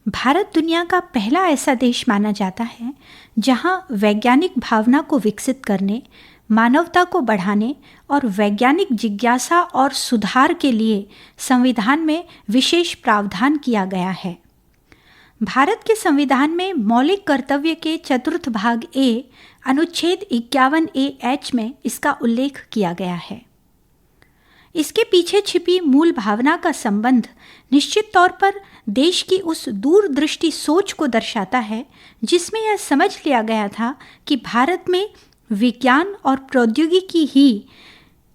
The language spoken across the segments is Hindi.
भारत दुनिया का पहला ऐसा देश माना जाता है जहां वैज्ञानिक भावना को विकसित करने, मानवता को बढ़ाने और वैज्ञानिक जिज्ञासा और सुधार के लिए संविधान में विशेष प्रावधान किया गया है। भारत के संविधान में मौलिक कर्तव्य के चतुर्थ भाग ए अनुच्छेद 51A(h) में इसका उल्लेख किया गया है। इसके पीछे छिपी मूल भावना का संबंध निश्चित तौर पर देश की उस दूरदृष्टि सोच को दर्शाता है जिसमें यह समझ लिया गया था कि भारत में विज्ञान और प्रौद्योगिकी ही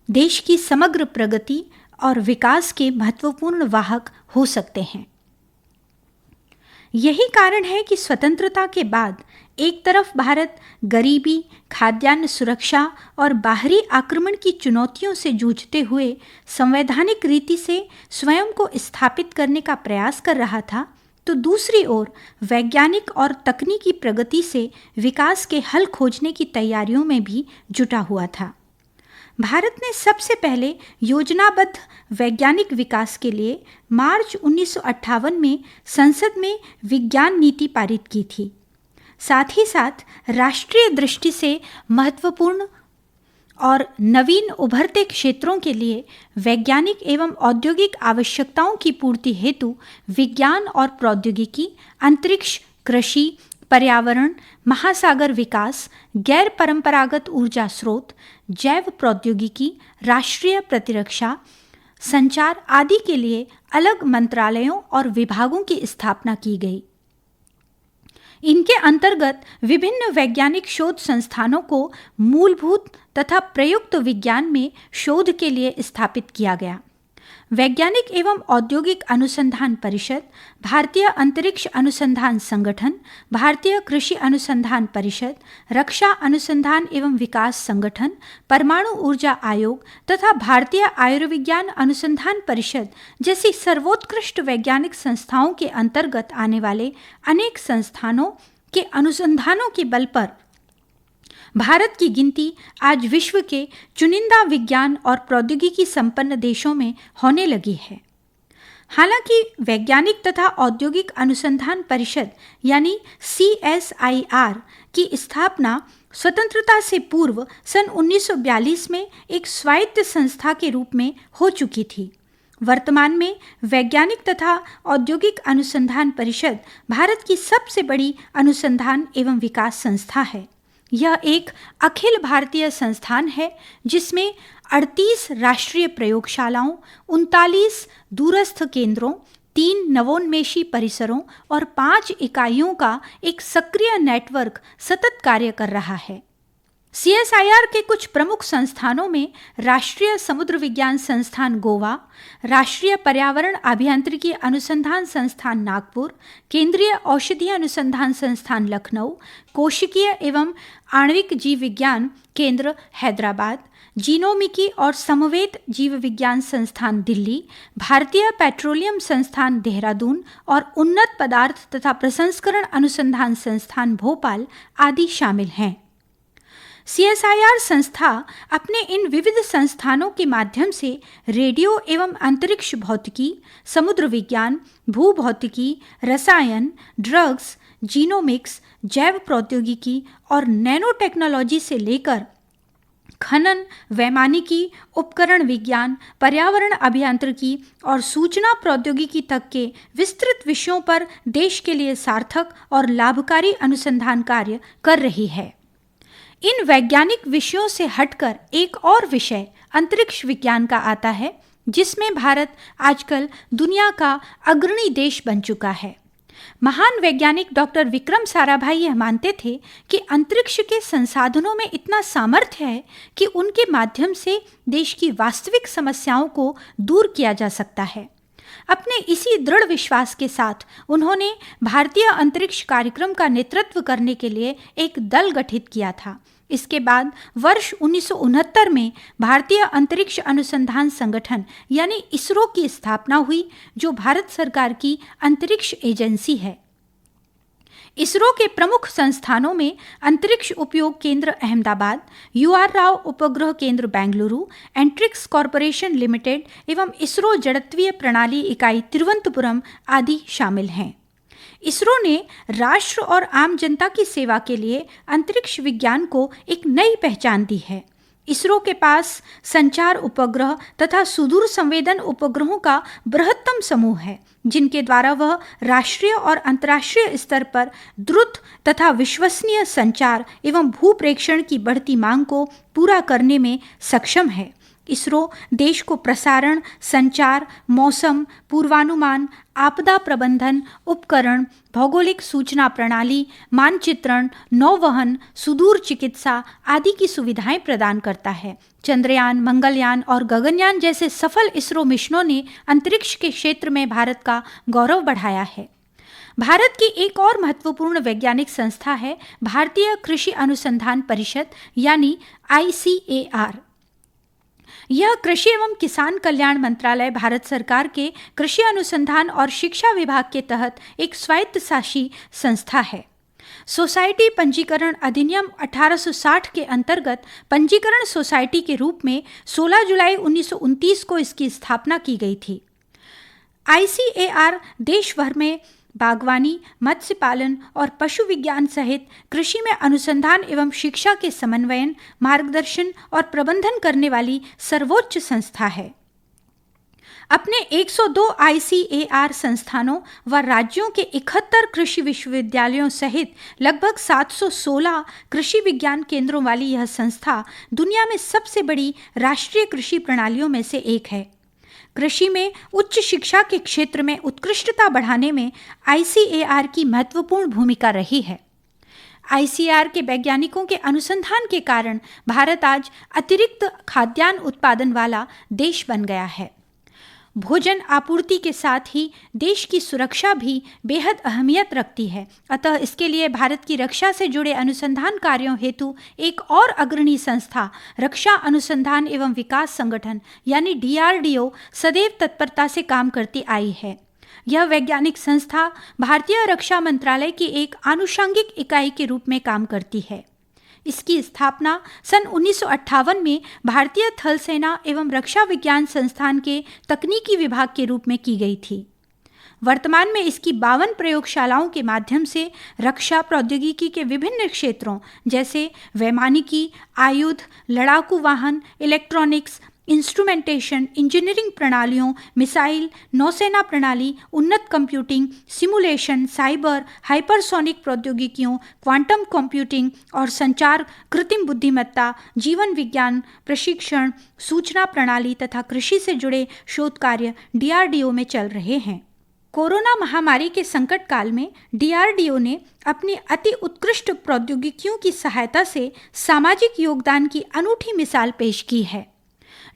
देश की समग्र प्रगति और विकास के महत्वपूर्ण वाहक हो सकते हैं। यही कारण है कि स्वतंत्रता के बाद एक तरफ भारत गरीबी, खाद्यान्न सुरक्षा और बाहरी आक्रमण की चुनौतियों से जूझते हुए संवैधानिक रीति से स्वयं को स्थापित करने का प्रयास कर रहा था, तो दूसरी ओर वैज्ञानिक और तकनीकी प्रगति से विकास के हल खोजने की तैयारियों में भी जुटा हुआ था। भारत ने सबसे पहले योजनाबद्ध वैज्ञानिक विकास के लिए मार्च 1958 में संसद में विज्ञान नीति पारित की थी। साथ ही साथ राष्ट्रीय दृष्टि से महत्वपूर्ण और नवीन उभरते क्षेत्रों के लिए वैज्ञानिक एवं औद्योगिक आवश्यकताओं की पूर्ति हेतु विज्ञान और प्रौद्योगिकी, अंतरिक्ष, कृषि, पर्यावरण, महासागर विकास, गैर परंपरागत ऊर्जा स्रोत, जैव प्रौद्योगिकी, राष्ट्रीय प्रतिरक्षा, संचार आदि के लिए अलग मंत्रालयों और विभागों की स्थापना की गई। इनके अंतर्गत विभिन्न वैज्ञानिक शोध संस्थानों को मूलभूत तथा प्रयुक्त विज्ञान में शोध के लिए स्थापित किया गया। वैज्ञानिक एवं औद्योगिक अनुसंधान परिषद, भारतीय अंतरिक्ष अनुसंधान संगठन, भारतीय कृषि अनुसंधान परिषद, रक्षा अनुसंधान एवं विकास संगठन, परमाणु ऊर्जा आयोग तथा भारतीय आयुर्विज्ञान अनुसंधान परिषद जैसी सर्वोत्कृष्ट वैज्ञानिक संस्थाओं के अंतर्गत आने वाले अनेक संस्थानों के अनुसंधानों के बल पर भारत की गिनती आज विश्व के चुनिंदा विज्ञान और प्रौद्योगिकी संपन्न देशों में होने लगी है। हालांकि वैज्ञानिक तथा औद्योगिक अनुसंधान परिषद यानी CSIR की स्थापना स्वतंत्रता से पूर्व सन 1942 में एक स्वायत्त संस्था के रूप में हो चुकी थी। वर्तमान में वैज्ञानिक तथा औद्योगिक अनुसंधान परिषद भारत की सबसे बड़ी अनुसंधान एवं विकास संस्था है। यह एक अखिल भारतीय संस्थान है जिसमें 38 राष्ट्रीय प्रयोगशालाओं, 39 दूरस्थ केंद्रों, 3 नवोन्मेषी परिसरों और 5 इकाइयों का एक सक्रिय नेटवर्क सतत कार्य कर रहा है। CSIR के कुछ प्रमुख संस्थानों में राष्ट्रीय समुद्र विज्ञान संस्थान गोवा, राष्ट्रीय पर्यावरण अभियांत्रिकी अनुसंधान संस्थान नागपुर, केंद्रीय औषधीय अनुसंधान संस्थान लखनऊ, कोशिकीय एवं आणविक जीव विज्ञान केंद्र हैदराबाद, जीनोमिकी और समवेत जीव विज्ञान संस्थान दिल्ली, भारतीय पेट्रोलियम संस्थान देहरादून और उन्नत पदार्थ तथा प्रसंस्करण अनुसंधान संस्थान भोपाल आदि शामिल हैं। CSIR संस्था अपने इन विविध संस्थानों के माध्यम से रेडियो एवं अंतरिक्ष भौतिकी, समुद्र विज्ञान, भूभौतिकी, रसायन, ड्रग्स, जीनोमिक्स, जैव प्रौद्योगिकी और नैनो टेक्नोलॉजी से लेकर खनन, वैमानिकी, उपकरण विज्ञान, पर्यावरण अभियांत्रिकी और सूचना प्रौद्योगिकी तक के विस्तृत विषयों पर देश के लिए सार्थक और लाभकारी अनुसंधान कार्य कर रही है। इन वैज्ञानिक विषयों से हटकर एक और विषय अंतरिक्ष विज्ञान का आता है जिसमें भारत आजकल दुनिया का अग्रणी देश बन चुका है। महान वैज्ञानिक डॉक्टर विक्रम साराभाई यह मानते थे कि अंतरिक्ष के संसाधनों में इतना सामर्थ्य है कि उनके माध्यम से देश की वास्तविक समस्याओं को दूर किया जा सकता है। अपने इसी दृढ़ विश्वास के साथ उन्होंने भारतीय अंतरिक्ष कार्यक्रम का नेतृत्व करने के लिए एक दल गठित किया था। इसके बाद वर्ष 1969 में भारतीय अंतरिक्ष अनुसंधान संगठन यानी इसरो की स्थापना हुई, जो भारत सरकार की अंतरिक्ष एजेंसी है। इसरो के प्रमुख संस्थानों में अंतरिक्ष उपयोग केंद्र अहमदाबाद, UR राव उपग्रह केंद्र बेंगलुरु, एंट्रिक्स कॉरपोरेशन लिमिटेड एवं इसरो जड़त्वीय प्रणाली इकाई तिरुवनंतपुरम आदि शामिल हैं। इसरो ने राष्ट्र और आम जनता की सेवा के लिए अंतरिक्ष विज्ञान को एक नई पहचान दी है। इसरो के पास संचार उपग्रह तथा सुदूर संवेदन उपग्रहों का बृहत्तम समूह है, जिनके द्वारा वह राष्ट्रीय और अंतर्राष्ट्रीय स्तर पर द्रुत तथा विश्वसनीय संचार एवं भूप्रेक्षण की बढ़ती मांग को पूरा करने में सक्षम है। इसरो देश को प्रसारण, संचार, मौसम पूर्वानुमान, आपदा प्रबंधन उपकरण, भौगोलिक सूचना प्रणाली, मानचित्रण, नौवहन, सुदूर चिकित्सा आदि की सुविधाएं प्रदान करता है। चंद्रयान, मंगलयान और गगनयान जैसे सफल इसरो मिशनों ने अंतरिक्ष के क्षेत्र में भारत का गौरव बढ़ाया है। भारत की एक और महत्वपूर्ण वैज्ञानिक संस्था है भारतीय कृषि अनुसंधान परिषद यानी ICAR। यह कृषि एवं किसान कल्याण मंत्रालय भारत सरकार के कृषि अनुसंधान और शिक्षा विभाग के तहत एक स्वायत्तशासी संस्था है। सोसाइटी पंजीकरण अधिनियम 1860 के अंतर्गत पंजीकरण सोसाइटी के रूप में 16 जुलाई 1929 को इसकी स्थापना की गई थी। ICAR देश भर में बागवानी, मत्स्य पालन और पशु विज्ञान सहित कृषि में अनुसंधान एवं शिक्षा के समन्वयन, मार्गदर्शन और प्रबंधन करने वाली सर्वोच्च संस्था है। अपने 102 ICAR संस्थानों व राज्यों के 71 कृषि विश्वविद्यालयों सहित लगभग 716 कृषि विज्ञान केंद्रों वाली यह संस्था दुनिया में सबसे बड़ी राष्ट्रीय कृषि प्रणालियों में से एक है। कृषि में उच्च शिक्षा के क्षेत्र में उत्कृष्टता बढ़ाने में ICAR की महत्वपूर्ण भूमिका रही है। ICAR के वैज्ञानिकों के अनुसंधान के कारण भारत आज अतिरिक्त खाद्यान्न उत्पादन वाला देश बन गया है। भोजन आपूर्ति के साथ ही देश की सुरक्षा भी बेहद अहमियत रखती है। अतः इसके लिए भारत की रक्षा से जुड़े अनुसंधान कार्यों हेतु एक और अग्रणी संस्था रक्षा अनुसंधान एवं विकास संगठन यानी DRDO सदैव तत्परता से काम करती आई है। यह वैज्ञानिक संस्था भारतीय रक्षा मंत्रालय की एक आनुषंगिक इकाई के रूप में काम करती है। इसकी स्थापना सन 1958 में भारतीय थल सेना एवं रक्षा विज्ञान संस्थान के तकनीकी विभाग के रूप में की गई थी। वर्तमान में इसकी 52 प्रयोगशालाओं के माध्यम से रक्षा प्रौद्योगिकी के विभिन्न क्षेत्रों जैसे वैमानिकी, आयुध, लड़ाकू वाहन, इलेक्ट्रॉनिक्स, इंस्ट्रूमेंटेशन, इंजीनियरिंग प्रणालियों, मिसाइल, नौसेना प्रणाली, उन्नत कंप्यूटिंग, सिमुलेशन, साइबर, हाइपरसोनिक प्रौद्योगिकियों, क्वांटम कंप्यूटिंग और संचार, कृत्रिम बुद्धिमत्ता, जीवन विज्ञान, प्रशिक्षण, सूचना प्रणाली तथा कृषि से जुड़े शोध कार्य DRDO में चल रहे हैं। कोरोना महामारी के संकट काल में DRDO ने अपनी अति उत्कृष्ट प्रौद्योगिकियों की सहायता से सामाजिक योगदान की अनूठी मिसाल पेश की है।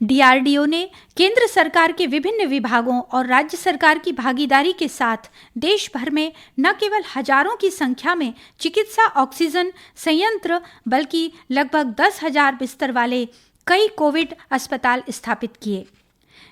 DRDO ने केंद्र सरकार के विभिन्न विभागों और राज्य सरकार की भागीदारी के साथ देश भर में न केवल हजारों की संख्या में चिकित्सा ऑक्सीजन संयंत्र बल्कि लगभग 10,000 बिस्तर वाले कई कोविड अस्पताल स्थापित किए।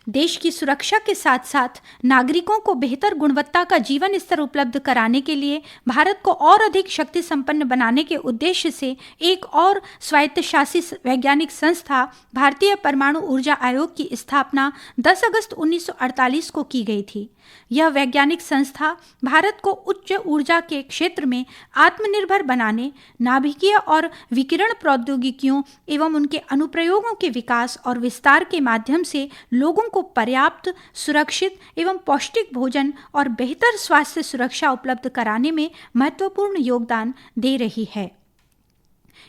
देश की सुरक्षा के साथ साथ नागरिकों को बेहतर गुणवत्ता का जीवन स्तर उपलब्ध कराने के लिए भारत को और अधिक शक्ति संपन्न बनाने के उद्देश्य से एक और स्वायत्तशासी वैज्ञानिक संस्था भारतीय परमाणु ऊर्जा आयोग की स्थापना 10 अगस्त 1948 को की गई थी। यह वैज्ञानिक संस्था भारत को उच्च ऊर्जा के क्षेत्र में आत्मनिर्भर बनाने, नाभिकीय और विकिरण प्रौद्योगिकियों एवं उनके अनुप्रयोगों के विकास और विस्तार के माध्यम से लोगों को पर्याप्त, सुरक्षित एवं पौष्टिक भोजन और बेहतर स्वास्थ्य सुरक्षा उपलब्ध कराने में महत्वपूर्ण योगदान दे रही है।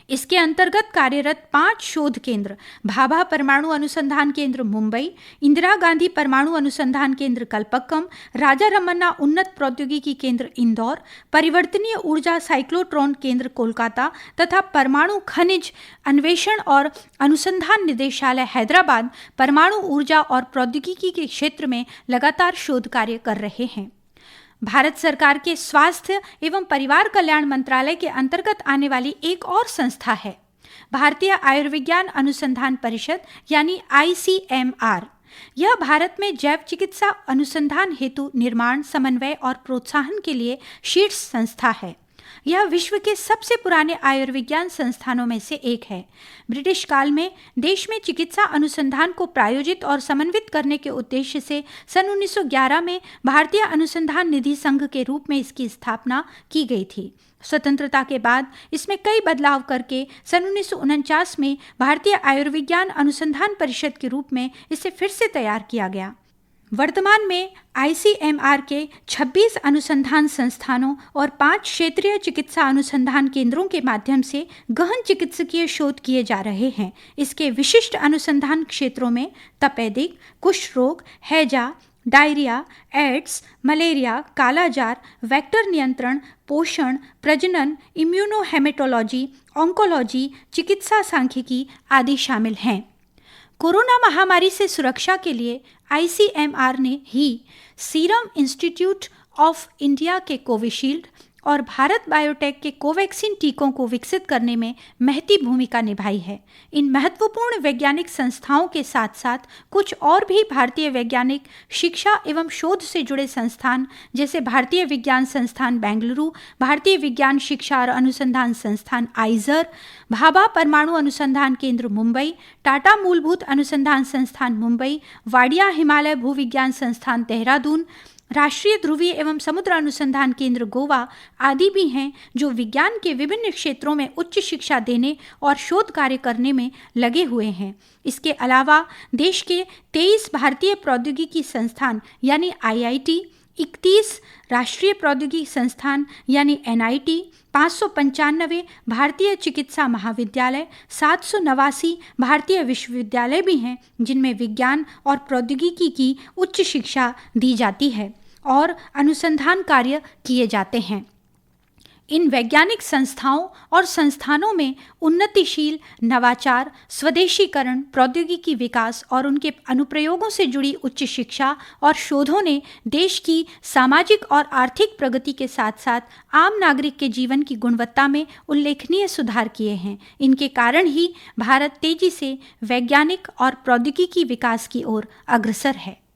इसके अंतर्गत कार्यरत 5 शोध केंद्र भाभा परमाणु अनुसंधान केंद्र मुंबई, इंदिरा गांधी परमाणु अनुसंधान केंद्र कलपक्कम, राजा रमन्ना उन्नत प्रौद्योगिकी केंद्र इंदौर, परिवर्तनीय ऊर्जा साइक्लोट्रॉन केंद्र कोलकाता तथा परमाणु खनिज अन्वेषण और अनुसंधान निदेशालय हैदराबाद परमाणु ऊर्जा और प्रौद्योगिकी के क्षेत्र में लगातार शोध कार्य कर रहे हैं। भारत सरकार के स्वास्थ्य एवं परिवार कल्याण मंत्रालय के अंतर्गत आने वाली एक और संस्था है भारतीय आयुर्विज्ञान अनुसंधान परिषद यानी ICMR। यह भारत में जैव चिकित्सा अनुसंधान हेतु निर्माण, समन्वय और प्रोत्साहन के लिए शीर्ष संस्था है। यह विश्व के सबसे पुराने आयुर्विज्ञान संस्थानों में से एक है। ब्रिटिश काल में देश में चिकित्सा अनुसंधान को प्रायोजित और समन्वित करने के उद्देश्य से सन 1911 में भारतीय अनुसंधान निधि संघ के रूप में इसकी स्थापना की गई थी। स्वतंत्रता के बाद इसमें कई बदलाव करके सन 1949 में भारतीय आयुर्विज्ञान अनुसंधान परिषद के रूप में इसे फिर से तैयार किया गया। वर्तमान में ICMR के 26 अनुसंधान संस्थानों और 5 क्षेत्रीय चिकित्सा अनुसंधान केंद्रों के माध्यम से गहन चिकित्सकीय शोध किए जा रहे हैं। इसके विशिष्ट अनुसंधान क्षेत्रों में तपेदिक, कुष्ठ रोग, हैजा, डायरिया, एड्स, मलेरिया, कालाजार, वेक्टर नियंत्रण, पोषण, प्रजनन, इम्यूनोहेमेटोलॉजी, ऑन्कोलॉजी, चिकित्सा सांख्यिकी आदि शामिल हैं। कोरोना महामारी से सुरक्षा के लिए ICMR ने ही सीरम इंस्टीट्यूट ऑफ इंडिया के कोविशील्ड और भारत बायोटेक के कोवैक्सीन टीकों को विकसित करने में महती भूमिका निभाई है। इन महत्वपूर्ण वैज्ञानिक संस्थाओं के साथ साथ कुछ और भी भारतीय वैज्ञानिक शिक्षा एवं शोध से जुड़े संस्थान जैसे भारतीय विज्ञान संस्थान बेंगलुरु, भारतीय विज्ञान शिक्षा और अनुसंधान संस्थान आइजर, भाभा परमाणु अनुसंधान केंद्र मुंबई, टाटा मूलभूत अनुसंधान संस्थान मुंबई, वाडिया हिमालय भूविज्ञान संस्थान देहरादून, राष्ट्रीय ध्रुवीय एवं समुद्र अनुसंधान केंद्र गोवा आदि भी हैं जो विज्ञान के विभिन्न क्षेत्रों में उच्च शिक्षा देने और शोध कार्य करने में लगे हुए हैं। इसके अलावा देश के 23 भारतीय प्रौद्योगिकी संस्थान यानी IIT, 31 राष्ट्रीय प्रौद्योगिकी संस्थान यानी NIT, 595 भारतीय चिकित्सा महाविद्यालय, 789 भारतीय विश्वविद्यालय भी हैं जिनमें विज्ञान और प्रौद्योगिकी की उच्च शिक्षा दी जाती है और अनुसंधान कार्य किए जाते हैं। इन वैज्ञानिक संस्थाओं और संस्थानों में उन्नतिशील नवाचार, स्वदेशीकरण, प्रौद्योगिकी विकास और उनके अनुप्रयोगों से जुड़ी उच्च शिक्षा और शोधों ने देश की सामाजिक और आर्थिक प्रगति के साथ साथ आम नागरिक के जीवन की गुणवत्ता में उल्लेखनीय सुधार किए हैं। इनके कारण ही भारत तेजी से वैज्ञानिक और प्रौद्योगिकी विकास की ओर अग्रसर है।